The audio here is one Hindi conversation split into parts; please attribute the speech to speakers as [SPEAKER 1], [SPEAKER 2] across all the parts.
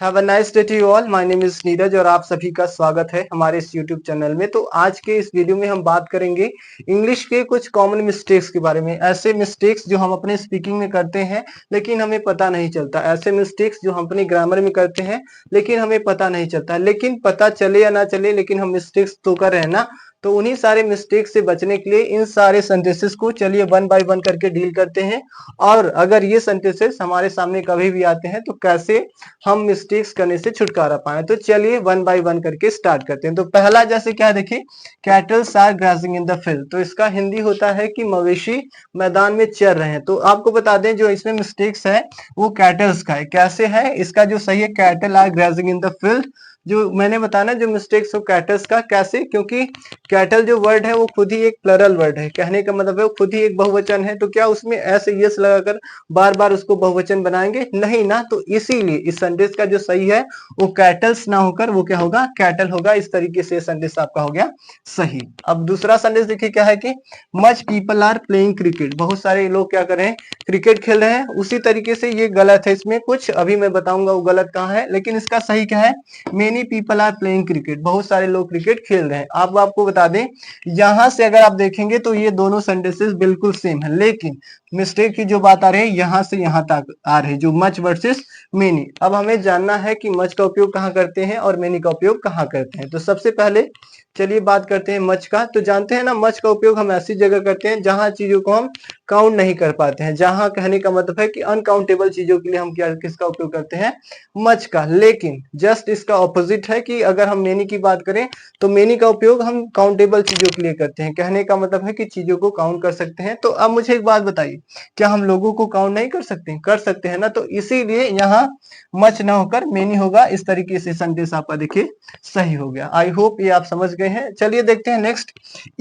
[SPEAKER 1] Have a nice day to you all. My name is Neeraj और आप सभी का स्वागत है हमारे इस यूट्यूब चैनल में। तो आज के इस वीडियो में हम बात करेंगे इंग्लिश के कुछ कॉमन मिस्टेक्स के बारे में। ऐसे मिस्टेक्स जो हम अपने स्पीकिंग में करते हैं लेकिन हमें पता नहीं चलता। ऐसे मिस्टेक्स जो हम अपनी ग्रामर में करते हैं लेकिन हमें पता नहीं चलता। लेकिन पता चले या ना चले लेकिन हम मिस्टेक्स तो कर रहे हैं ना। तो उन्हीं सारे मिस्टेक से बचने के लिए इन सारे सेंटेंसेस को चलिए वन बाय वन करके डील करते हैं। और अगर ये सेंटेंसेस हमारे सामने कभी भी आते हैं तो कैसे हम मिस्टेक्स करने से छुटकारा पाए। तो चलिए वन बाय वन करके स्टार्ट करते हैं। तो पहला जैसे क्या देखिए, cattles are grazing in the field. तो इसका हिंदी होता है कि मवेशी मैदान में चर रहे हैं। तो आपको बता दें जो इसमें मिस्टेक्स है वो कैटल्स का है। कैसे है इसका जो सही है, cattle are grazing in the field. जो मैंने बताया ना जो मिस्टेक्स हो कैटल्स का, कैसे, क्योंकि कैटल जो वर्ड है वो खुद ही एक प्लरल वर्ड है। कहने का मतलब है वो खुद ही एक बहुवचन है। तो क्या उसमें ऐसे यस लगाकर बार बार उसको बहुवचन बनाएंगे? नहीं ना। तो इसीलिए इस सेंटेंस का जो सही है वो कैटल्स ना होकर वो क्या होगा, कैटल होगा। इस तरीके से सेंटेंस आपका हो गया सही। अब दूसरा सेंटेंस देखिए क्या है कि much people are playing cricket. बहुत सारे लोग क्या कर रहे हैं, क्रिकेट खेल रहे हैं। उसी तरीके से ये गलत है, इसमें कुछ अभी मैं बताऊंगा वो गलत कहाँ है। लेकिन इसका सही क्या है, many people are playing cricket. बहुत सारे लोग क्रिकेट खेल रहे हैं। आपको बता दें यहां से अगर आप देखेंगे तो ये दोनों सेंटेंसेस बिल्कुल सेम है, लेकिन मिस्टेक की जो बात आ रही है यहां से यहां तक आ रही है, जो मच वर्सेस मेनी। अब हमें जानना है कि मच का उपयोग कहाँ करते हैं और मेनी का उपयोग कहाँ करते हैं। तो सबसे पहले चलिए बात करते हैं मच का। तो जानते हैं ना मच का उपयोग हम ऐसी जगह करते हैं जहां चीजों को हम काउंट नहीं कर पाते हैं। जहां कहने का मतलब है कि अनकाउंटेबल चीजों के लिए हम क्या किसका उपयोग करते हैं, मच का। लेकिन जस्ट इसका ऑपोजिट है कि अगर हम मेनी की बात करें तो मेनी का उपयोग हम काउंटेबल चीजों के लिए करते हैं। कहने का मतलब है कि चीजों को काउंट कर सकते हैं। तो अब मुझे एक बात बताइए, क्या हम लोगों को काउंट नहीं कर सकते? कर सकते हैं ना। तो इसीलिए यहाँ मच ना होकर मेनी होगा। इस तरीके से सेंटेंस आपका देखिए सही हो गया। आई होप ये आप समझ गए हैं। चलिए देखते हैं next.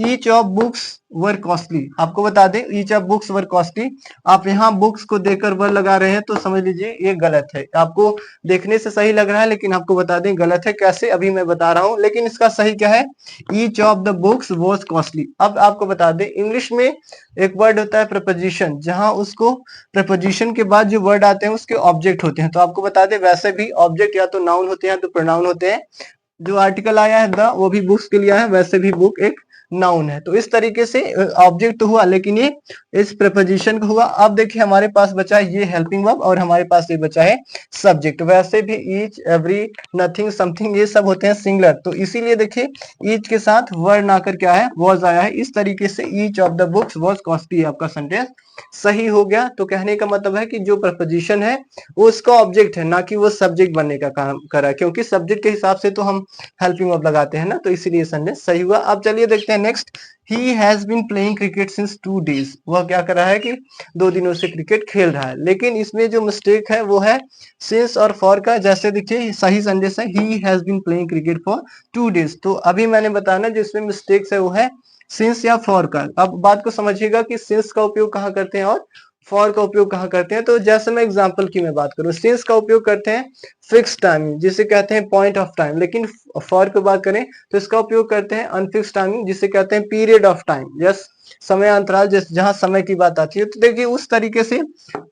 [SPEAKER 1] Each of books were costly. आपको बता दें each of books were costly. आप यहाँ बुक्स को देकर वर लगा रहे हैं तो समझ लीजिए ये गलत है। आपको देखने से सही लग रहा है लेकिन आपको बता दें गलत है। कैसे, अभी मैं बता रहा हूं। लेकिन इसका सही क्या है, each of the books was costly. अब आपको बता दें इंग्लिश में एक वर्ड होता है प्रपोजिशन, जहां उसको प्रपोजिशन के बाद जो वर्ड आते हैं उसके ऑब्जेक्ट होते हैं। तो आपको बता दें वैसे भी ऑब्जेक्ट या तो नाउन होते हैं या तो प्रोनाउन होते हैं। जो आर्टिकल आया है द, वो भी बुक्स के लिए है, वैसे भी बुक एक नाउन है। तो इस तरीके से ऑब्जेक्ट तो हुआ लेकिन ये इस प्रपोजिशन का हुआ। अब देखिए हमारे पास बचा है ये हेल्पिंग वर्ब और हमारे पास ये बचा है सब्जेक्ट। वैसे भी ईच, एवरी, नथिंग, समथिंग ये सब होते हैं सिंगुलर। तो इसीलिए देखिए ईच के साथ वर्ड आकर क्या है, वॉज आया है। इस तरीके से each of the books was costly आपका सेंटेंस सही हो गया। तो कहने का मतलब है कि जो प्रपोजिशन है वो उसका ऑब्जेक्ट है, ना कि वो सब्जेक्ट बनने का काम कर रहा है। क्योंकि सब्जेक्ट के हिसाब से तो हम हेल्पिंग वर्ब लगाते हैं ना। तो इसीलिए सेंटेंस सही हुआ। अब चलिए देखते हैं next. He has been playing cricket since 2 days। वह क्या कर रहा है कि 2 दिनों से क्रिकेट खेल रहा है। लेकिन इसमें जो मिस्टेक है वो है सिंस और फॉर का। जैसे देखिए सही सेंटेंस है he has been playing cricket for 2 days। तो अभी मैंने बताया ना जो इसमें मिस्टेक्स है वो है सिंस या फॉर का। अब बात को समझिएगा कि सिंस का उपयोग कहाँ करते हैं और फॉर का उपयोग कहाँ करते हैं। तो जैसे मैं एग्जांपल की मैं बात करूं, सिंस का उपयोग करते हैं फिक्स टाइमिंग जिसे कहते हैं पॉइंट ऑफ टाइम। लेकिन फॉर की बात करें तो इसका उपयोग करते हैं अनफिक्स टाइमिंग जिसे कहते हैं पीरियड ऑफ टाइम। यस, समय अंतराल जहां समय की बात आती है। तो देखिए उस तरीके से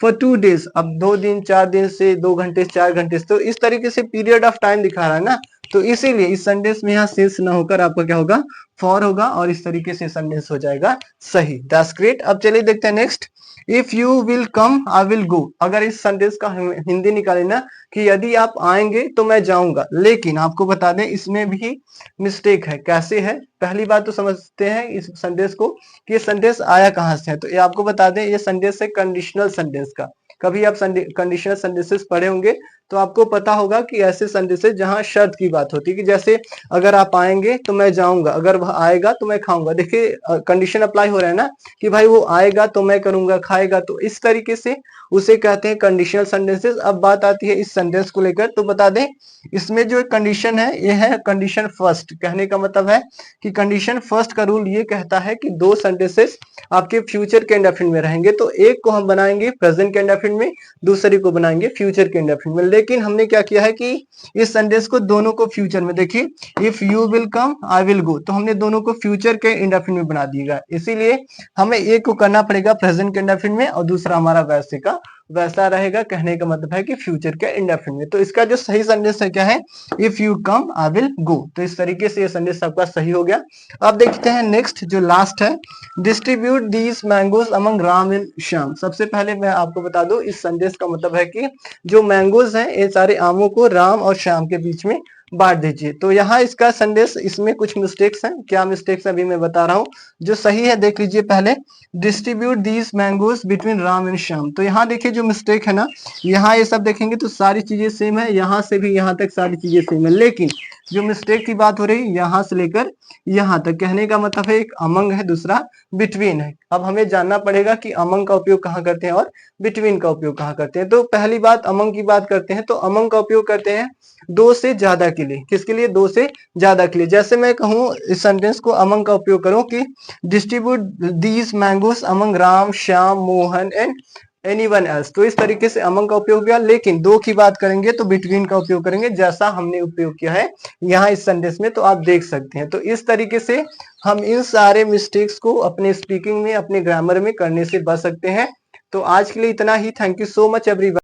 [SPEAKER 1] फॉर 2 days, अब 2 दिन 4 दिन से 2 घंटे 4 घंटे, तो इस तरीके से पीरियड ऑफ टाइम दिखा रहा है ना। तो इसीलिए इस सेंटेंस में यहाँ सिंस ना होकर आपका क्या होगा, फॉर होगा। और इस तरीके से सेंटेंस हो जाएगा सही। That's great. अब चलिए देखते हैं next. If you will come I will go. अगर इस सेंटेंस का हिंदी निकाले ना कि यदि आप आएंगे तो मैं जाऊंगा। लेकिन आपको बता दें इसमें भी मिस्टेक है। कैसे है, पहली बात तो समझते हैं इस सेंटेंस को कि ये सेंटेंस आया कहां से है। तो ये आपको बता दें ये सेंटेंस है कंडीशनल सेंटेंस का। कभी आप कंडीशनल सेंटेंसेस पढ़े होंगे तो आपको पता होगा कि ऐसे सेंटेंसेस जहां शर्त की बात होती है कि जैसे अगर आप आएंगे तो मैं जाऊंगा, अगर वह आएगा तो मैं खाऊंगा। देखिए कंडीशन अप्लाई हो रहा है ना कि भाई वो आएगा तो मैं करूंगा, खाएगा। तो इस तरीके से उसे कहते हैं कंडीशनल सेंटेंसेस। अब बात आती है इस सेंटेंस को लेकर। तो बता दें इसमें जो एक कंडीशन है ये है कंडीशन फर्स्ट। कहने का मतलब है कि कंडीशन फर्स्ट का रूल ये कहता है कि 2 सेंटेंसेस आपके फ्यूचर के इंडेफिनिट में रहेंगे। तो एक को हम बनाएंगे प्रेजेंट के इंडेफिनिट में, दूसरे को बनाएंगे फ्यूचर के इंडेफिनिट में। लेकिन हमने क्या किया है कि इस सेंटेंस को दोनों को फ्यूचर में, देखिए if you will come I will go, तो हमने दोनों को फ्यूचर के इंडेफिनिट में बना दिया। इसीलिए हमें एक को करना पड़ेगा प्रेजेंट के इंडेफिनिट में और दूसरा हमारा वैसे का वैसा रहेगा। कहने का मतलब है कि फ्यूचर के इंडेफिनिट में। तो इसका जो सही सेंटेंस है क्या है, if you come I will go. तो इस तरीके से ये सेंटेंस आपका सही हो गया। अब देखते हैं नेक्स्ट जो लास्ट है, distribute these mangoes among Ram and Shyam. सबसे पहले मैं आपको बता दूं इस सेंटेंस का मतलब है कि जो मैंगोज हैं ये सारे आमों को राम और श्याम के बीच में बांट दीजिए। तो यहाँ इसका संदेश, इसमें कुछ मिस्टेक्स हैं। क्या मिस्टेक्स अभी मैं बता रहा हूँ। जो सही है देख लीजिए पहले, distribute these mangoes between Ram and Shyam. तो यहाँ देखिए जो मिस्टेक है ना, यहाँ ये सब देखेंगे तो सारी चीजें सेम है, यहाँ से भी यहाँ तक सारी चीजें सेम है, लेकिन जो मिस्टेक की बात हो रही है यहाँ से लेकर यहाँ तक। कहने का मतलब है एक अमंग है, दूसरा बिटवीन है। अब हमें जानना पड़ेगा कि अमंग का उपयोग कहाँ करते हैं और बिटवीन का उपयोग कहाँ करते हैं। तो पहली बात अमंग की बात करते हैं, तो अमंग का उपयोग करते हैं दो से ज्यादा के लिए। किसके लिए, दो से ज्यादा के लिए। जैसे मैं कहूँ इस सेंटेंस को अमंग का उपयोग करूं कि distribute these mangoes among Ram Shyam Mohan and anyone else. तो इस तरीके से अमंग का उपयोग किया। लेकिन दो की बात करेंगे तो बिटवीन का उपयोग करेंगे, जैसा हमने उपयोग किया है यहाँ इस सेंटेंस में। तो आप देख सकते हैं। तो इस तरीके से हम इन सारे मिस्टेक्स को अपने स्पीकिंग में, अपने ग्रामर में करने से बच सकते हैं। तो आज के लिए इतना ही। Thank you so much everyone.